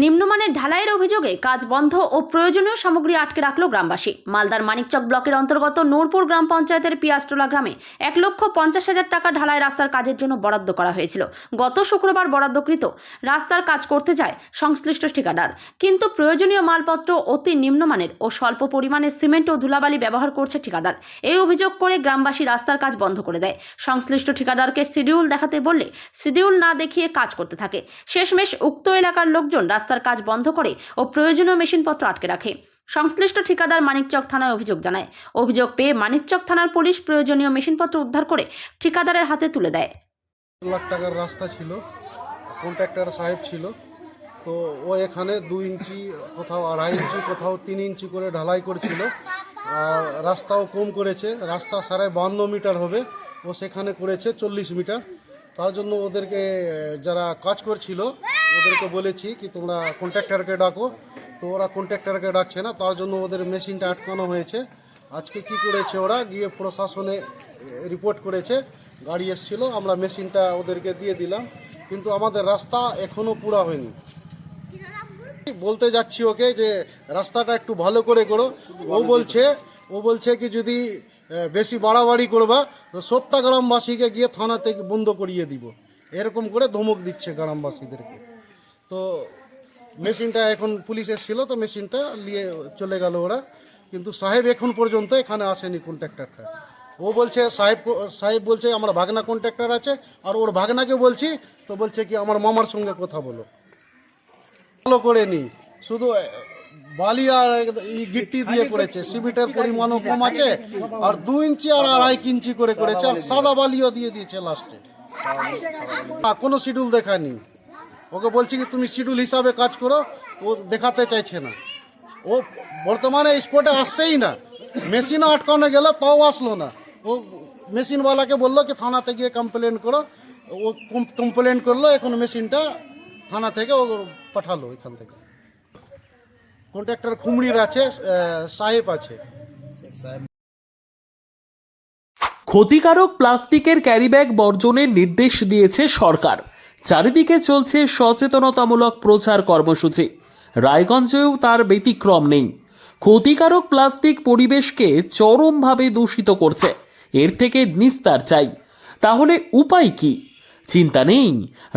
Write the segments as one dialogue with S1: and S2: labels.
S1: নিম্নমানের ঢালাইয়ের অভিযোগে কাজ বন্ধ ও প্রয়োজনীয় সামগ্রী আটকে রাখল গ্রামবাসী। মালদার মানিকচক ব্লকের অন্তর্গত নূরপুর গ্রাম পঞ্চায়েতের পিয়াসটোলা গ্রামে 1,50,000 টাকা ঢালাই রাস্তার কাজের জন্য বরাদ্দ করা হয়েছিল। গত শুক্রবার বরাদ্দকৃত রাস্তার কাজ করতে যায় সংশ্লিষ্ট ঠিকাদার, কিন্তু প্রয়োজনীয় মালপত্র অতি নিম্নমানের ও স্বল্প পরিমাণে সিমেন্ট ও ধুলাবালি ব্যবহার করছে ঠিকাদার। এই অভিযোগ করে গ্রামবাসী রাস্তার কাজ বন্ধ করে দেয়। সংশ্লিষ্ট ঠিকাদারকে শিডিউল দেখাতে বললে শিডিউল না দেখিয়ে কাজ করতে থাকে। শেষমেশ উক্ত এলাকার লোকজন রাস্তার কাজ বন্ধ করে ও প্রয়োজনীয় মেশিনপত্র আটকে রাখে। সংশ্লিষ্ট ঠিকাদার মানিকচক থানায় অভিযোগ জানায়। অভিযোগ পেয়ে মানিকচক থানার পুলিশ প্রয়োজনীয় মেশিনপত্র উদ্ধার করে ঠিকাদারের হাতে তুলে দেয়।
S2: লাখ টাকার রাস্তা ছিল, কন্ট্রাক্টর সাহেব ছিল, তো ও এখানে 2 ইঞ্চি, কোথাও 2.5 ইঞ্চি, কোথাও 3 ইঞ্চি করে ঢালাই করছিল। আর রাস্তাও কম করেছে, রাস্তা 52.5 মিটার হবে, ও সেখানে করেছে 40 মিটার। তার জন্য ওদেরকে যারা কাজ করছিল ওদেরকে বলেছি কি তোমরা কন্ট্রাক্টরকে ডাকো, তো ওরা কন্ট্রাক্টরকে ডাকছে না, তার জন্য ওদের মেশিনটা আটকানো হয়েছে। আজকে কি করেছে, ওরা গিয়ে প্রশাসনে রিপোর্ট করেছে, গাড়ি এসেছিল, আমরা মেশিনটা ওদেরকে দিয়ে দিলাম, কিন্তু আমাদের রাস্তা এখনো পুরা হয়নি। বলতে যাচ্ছি ওকে যে রাস্তাটা একটু ভালো করে করো। ও বলছে কি যদি বেশি বাড়াবাড়ি করবা তো 70টা গ্রামবাসীকে গিয়ে থানাতে বন্ধ করিয়ে দিব, এরকম করে ধমক দিচ্ছে গ্রামবাসীদেরকে। তো মেশিনটা এখন পুলিশ এসেছিল, তো মেশিনটা নিয়ে চলে গেল ওরা, কিন্তু সাহেব এখন পর্যন্ত এখানে আসেনি কন্ট্রাক্টরটা। ও বলছে সাহেব বলছে আমার ভাগনা কন্ট্রাক্টর আছে, আর ওর ভাগনাকে বলছি, তো বলছে কি আমার মামার সঙ্গে কথা বলো। ভালো করে নি, শুধু বালি আর গিট্টি দিয়ে করেছে, সিমেন্টের পরিমাণও কম আছে, আর 2 ইঞ্চি আর 2.5 ইঞ্চি করে করেছে, আর সাদা বালিও দিয়ে দিয়েছে লাস্টে। কোনো শিডিউল দেখায়নি। ওকে বলছি কি তুমি শিডিউল হিসাবে কাজ করো, ও দেখাতে চাইছে না। ও বর্তমানে স্পটে আসছেই না, মেশিনও আটকানো গেল তাও আসলো না। ও মেশিনওয়ালাকে বললো কি থানাতে গিয়ে কমপ্লেন করো, ও কমপ্লেন করলো, এখন মেশিনটা থানা থেকে ও পাঠালো এখান থেকে। কন্ট্রাক্টর খুমড়ির আছে, সাহেব আছে।
S3: ক্ষতিকারক প্লাস্টিকের ক্যারিব্যাগ বর্জনের নির্দেশ দিয়েছে সরকার। চারিদিকে চলছে সচেতনতামূলক প্রচার কর্মসূচি। রায়গঞ্জেও তার ব্যতিক্রম নেই। ক্ষতিকারক প্লাস্টিক পরিবেশকে চরমভাবে দূষিত করছে। এর থেকে নিস্তার চাই। তাহলে উপায় কি? চিন্তা নেই,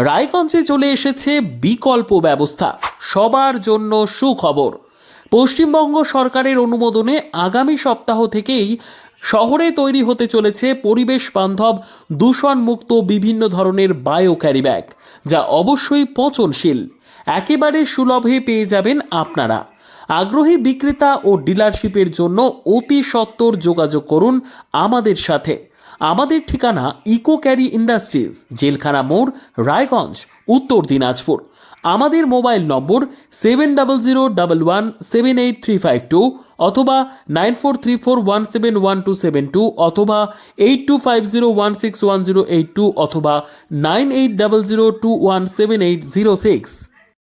S3: রায়গঞ্জে চলে এসেছে বিকল্প ব্যবস্থা। সবার জন্য সুখবর। পশ্চিমবঙ্গ সরকারের অনুমোদনে আগামী সপ্তাহ থেকেই শহরে তৈরি হতে চলেছে পরিবেশ বান্ধব দূষণমুক্ত বিভিন্ন ধরনের বায়ো ক্যারিব্যাগ, যা অবশ্যই পচনশীল। একেবারে সুলভে পেয়ে যাবেন আপনারা। আগ্রহী বিক্রেতা ও ডিলারশিপের জন্য অতি সত্বর যোগাযোগ করুন আমাদের সাথে। আমাদের ঠিকানা ইকো ক্যারি ইন্ডাস্ট্রিজ, জেলখানা মোড়, রায়গঞ্জ, উত্তর দিনাজপুর। আমাদের মোবাইল নম্বর 7001178352 অথবা 9434171272 অথবা 8250161082 অথবা 9800217806।